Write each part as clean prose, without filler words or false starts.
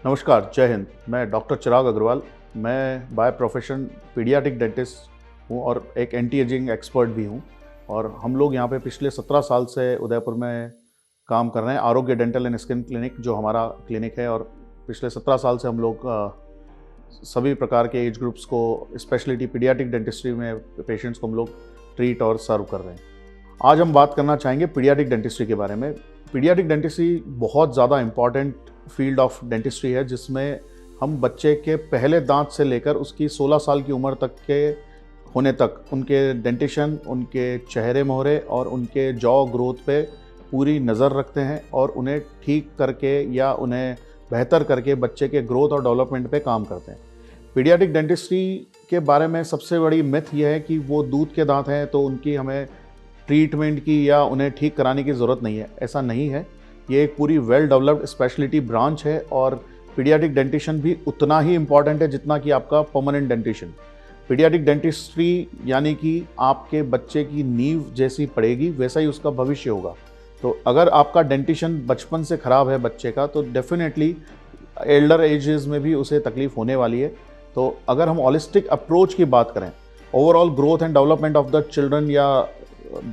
नमस्कार, जय हिंद। मैं डॉक्टर चिराग अग्रवाल। मैं बाय प्रोफेशन पीडियाट्रिक डेंटिस्ट हूँ और एक एंटी एजिंग एक्सपर्ट भी हूँ। और हम लोग यहाँ पे पिछले 17 साल से उदयपुर में काम कर रहे हैं। आरोग्य डेंटल एंड स्किन क्लिनिक जो हमारा क्लिनिक है, और पिछले 17 साल से हम लोग सभी प्रकार के एज ग्रुप्स को, स्पेशलिटी पीडियाट्रिक डेंटिस्ट्री में पेशेंट्स को हम लोग ट्रीट और सर्व कर रहे हैं। आज हम बात करना चाहेंगे पीडियाट्रिक डेंटिस्ट्री के बारे में। पीडियाट्रिक डेंटिस्ट्री बहुत ज़्यादा इम्पॉर्टेंट फील्ड ऑफ डेंटिस्ट्री है, जिसमें हम बच्चे के पहले दांत से लेकर उसकी 16 साल की उम्र तक के होने तक उनके डेंटिशन, उनके चेहरे मोहरे और उनके जॉ ग्रोथ पे पूरी नज़र रखते हैं और उन्हें ठीक करके या उन्हें बेहतर करके बच्चे के ग्रोथ और डेवलपमेंट पे काम करते हैं। पीडियाट्रिक डेंटिस्ट्री के बारे में सबसे बड़ी मिथ यह है कि वो दूध के दांत हैं तो उनकी हमें ट्रीटमेंट की या उन्हें ठीक कराने की ज़रूरत नहीं है। ऐसा नहीं है। ये एक पूरी वेल डेवलप्ड स्पेशलिटी ब्रांच है और पीडियाट्रिक डेंटिशन भी उतना ही इम्पॉर्टेंट है जितना कि आपका परमानेंट डेंटिशन। पीडियाट्रिक डेंटिस्ट्री यानी कि आपके बच्चे की नींव जैसी पड़ेगी वैसा ही उसका भविष्य होगा। तो अगर आपका डेंटिशन बचपन से ख़राब है बच्चे का, तो डेफिनेटली एल्डर एजेस में भी उसे तकलीफ़ होने वाली है। तो अगर हम हॉलिस्टिक अप्रोच की बात करें, overall growth and development of the children या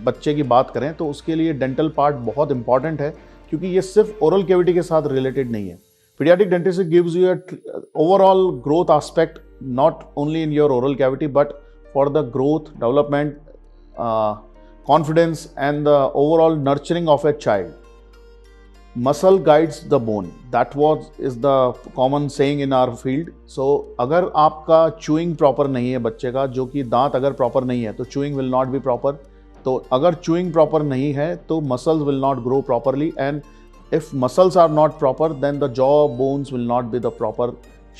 बच्चे की बात करें, तो उसके लिए डेंटल पार्ट बहुत इंपॉर्टेंट है, क्योंकि ये सिर्फ ओरल कैविटी के साथ रिलेटेड नहीं है। Paediatric dentistry gives you overall growth aspect, not only in your oral cavity but for the growth, development, confidence and the overall nurturing of a child. Muscle guides the bone. That is the common saying in our field. So अगर आपका chewing proper नहीं है बच्चे का, जो कि दांत अगर proper नहीं है तो chewing will not be proper. तो अगर chewing proper नहीं है तो muscles will not grow properly, and if muscles are not proper then the jaw bones will not be the proper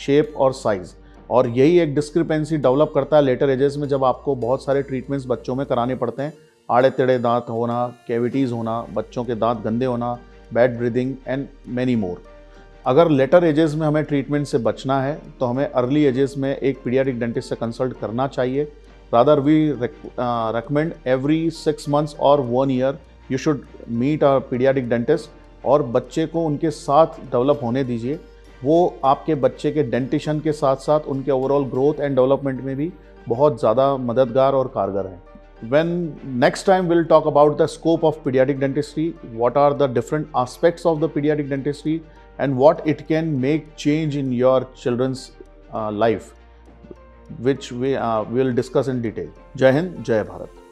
shape or size. और यही एक डिस्क्रिपेंसी डेवलप करता है लेटर एजेस में, जब आपको बहुत सारे ट्रीटमेंट्स बच्चों में कराने पड़ते हैं। आड़े टेढ़े दांत होना, कैविटीज़ होना, बच्चों के दांत गंदे होना, bad breathing and many more. अगर लेटर एजेस में हमें ट्रीटमेंट से बचना है तो हमें अर्ली एजेस में एक पीडियाट्रिक डेंटिस्ट से कंसल्ट करना चाहिए। Rather we recommend every 6 months और 1 year you should meet a paediatric dentist, और बच्चे को उनके साथ डेवलप होने दीजिए। वो आपके बच्चे के डेंटिशन के साथ साथ उनके ओवरऑल ग्रोथ एंड डेवलपमेंट में भी बहुत ज़्यादा मददगार और कारगर हैं। When next time we'll talk about the scope of pediatric dentistry, what are the different aspects of the pediatric dentistry and what it can make change in your children's life, which we will discuss in detail. Jai Hind, Jai Bharat.